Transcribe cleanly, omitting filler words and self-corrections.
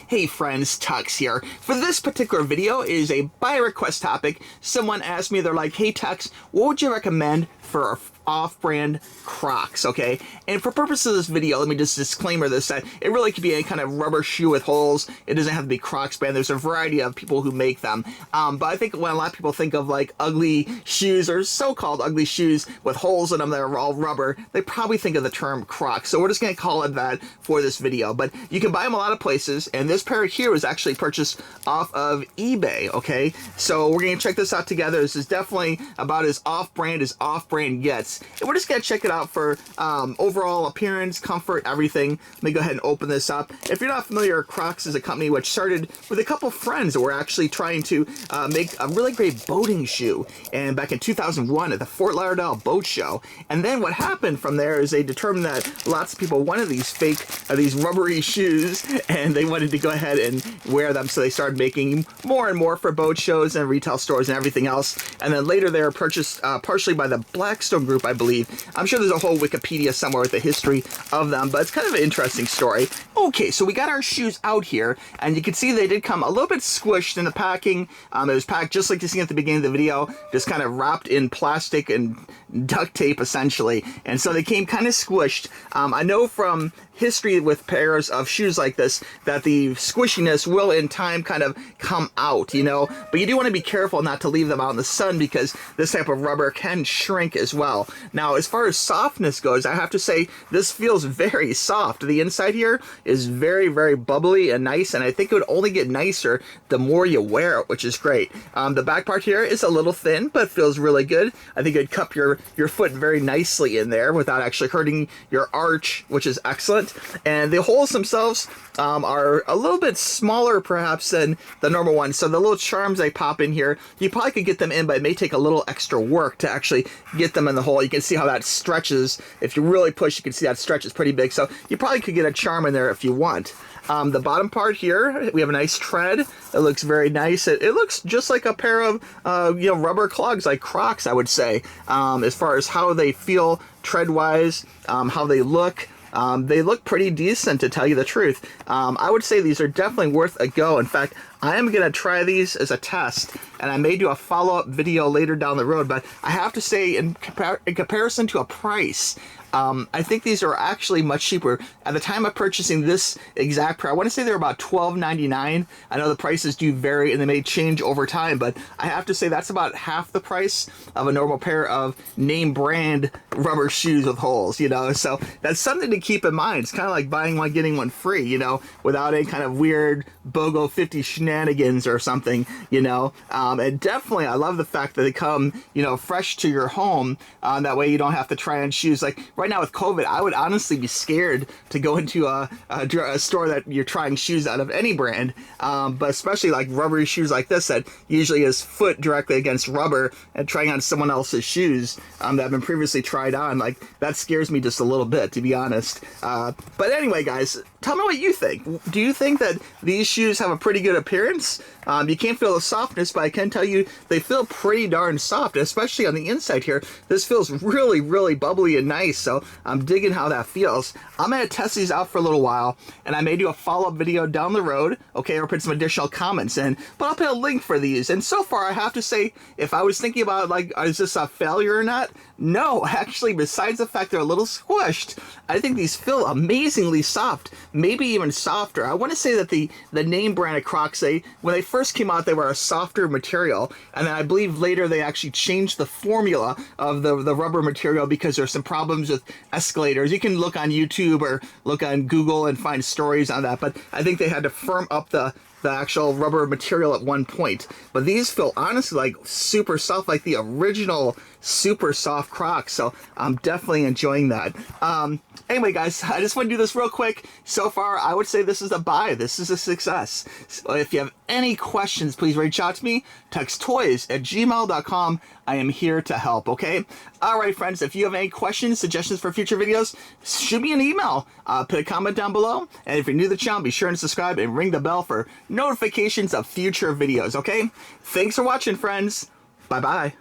Hey friends, Tux here. For this particular video is a by request topic. Someone asked me, they're like, hey Tux, what would you recommend for off-brand Crocs, okay? And for purposes of this video, let me just disclaimer this, that it really could be any kind of rubber shoe with holes. It doesn't have to be Crocs brand. There's a variety of people who make them. But I think when a lot of people think of like ugly shoes or so-called ugly shoes with holes in them that are all rubber, they probably think of the term Crocs. So we're just gonna call it that for this video. But you can buy them a lot of places, and this pair here was actually purchased off of eBay, okay? So we're gonna check this out together. This is definitely about as off-brand gets. And we're just gonna check it out for overall appearance, comfort, everything. Let me go ahead and open this up. If you're not familiar, Crocs is a company which started with a couple friends that were actually trying to make a really great boating shoe, and back in 2001 at the Fort Lauderdale Boat Show. And then what happened from there is they determined that lots of people wanted these fake, these rubbery shoes, and they wanted to go ahead and wear them, so they started making more and more for boat shows and retail stores and everything else. And then later they were purchased partially by the Blackstone Group, I believe. I'm sure there's a whole Wikipedia somewhere with the history of them, but it's kind of an interesting story. Okay, so we got our shoes out here, and you can see they did come a little bit squished in the packing. It was packed just like you see at the beginning of the video, just kind of wrapped in plastic and duct tape, essentially. And so they came kind of squished. I know from history with pairs of shoes like this that the squishiness will in time kind of come out, you know, but you do want to be careful not to leave them out in the sun because this type of rubber can shrink as well. Now, as far as softness goes, I have to say this feels very soft. The inside here is very, very bubbly and nice, and I think it would only get nicer the more you wear it, which is great. The back part here is a little thin, but feels really good. I think it'd cup your foot very nicely in there without actually hurting your arch, which is excellent. And the holes themselves are a little bit smaller perhaps than the normal ones, so the little charms they pop in here, you probably could get them in, but it may take a little extra work to actually get them in the hole. You can see how that stretches. If you really push, you can see that stretch is pretty big, so you probably could get a charm in there if you want. The bottom part here, we have a nice tread. It looks very nice. It looks just like a pair of you know, rubber clogs, like Crocs, I would say, as far as how they feel tread-wise, how they look. They look pretty decent, to tell you the truth. I would say these are definitely worth a go. In fact, I am going to try these as a test, and I may do a follow-up video later down the road, but I have to say, in comparison to a price, I think these are actually much cheaper. At the time of purchasing this exact pair, I want to say they're about $12.99. I know the prices do vary and they may change over time, but I have to say that's about half the price of a normal pair of name brand rubber shoes with holes, you know? So that's something to keep in mind. It's kind of like buying one, getting one free, you know, without any kind of weird BOGO 50 shenanigans or something, you know? And definitely, I love the fact that they come, you know, fresh to your home. That way you don't have to try on shoes. Like right now with COVID, I would honestly be scared to go into a store that you're trying shoes out of any brand, but especially like rubbery shoes like this that usually is foot directly against rubber, and trying on someone else's shoes that have been previously tried on, like that scares me just a little bit, to be honest. But anyway, guys, tell me what you think. Do you think that these shoes have a pretty good appearance? You can't feel the softness, but I can tell you they feel pretty darn soft, especially on the inside here. This feels really, really bubbly and nice, so I'm digging how that feels. I'm going to test these out for a little while, and I may do a follow-up video down the road, okay, or put some additional comments in, but I'll put a link for these. And so far, I have to say, if I was thinking about, like, is this a failure or not? No, actually, besides the fact they're a little squished, I think these feel amazingly soft, maybe even softer. I want to say that the name brand of Crocs, when they first came out, they were a softer material, and then I believe later they actually changed the formula of the rubber material because there's some problems with escalators. You can look on YouTube or look on Google and find stories on that, but I think they had to firm up the actual rubber material at one point. But these feel honestly like super soft, like the original super soft Crocs, so I'm definitely enjoying that. Anyway, guys, I just want to do this real quick. So far, I would say this is a buy. This is a success. So if you have any questions, please reach out to me. TuxToys@gmail.com. I am here to help, okay? All right, friends, if you have any questions, suggestions for future videos, shoot me an email. Put a comment down below. And if you're new to the channel, be sure and subscribe and ring the bell for notifications of future videos, okay? Thanks for watching, friends. Bye-bye.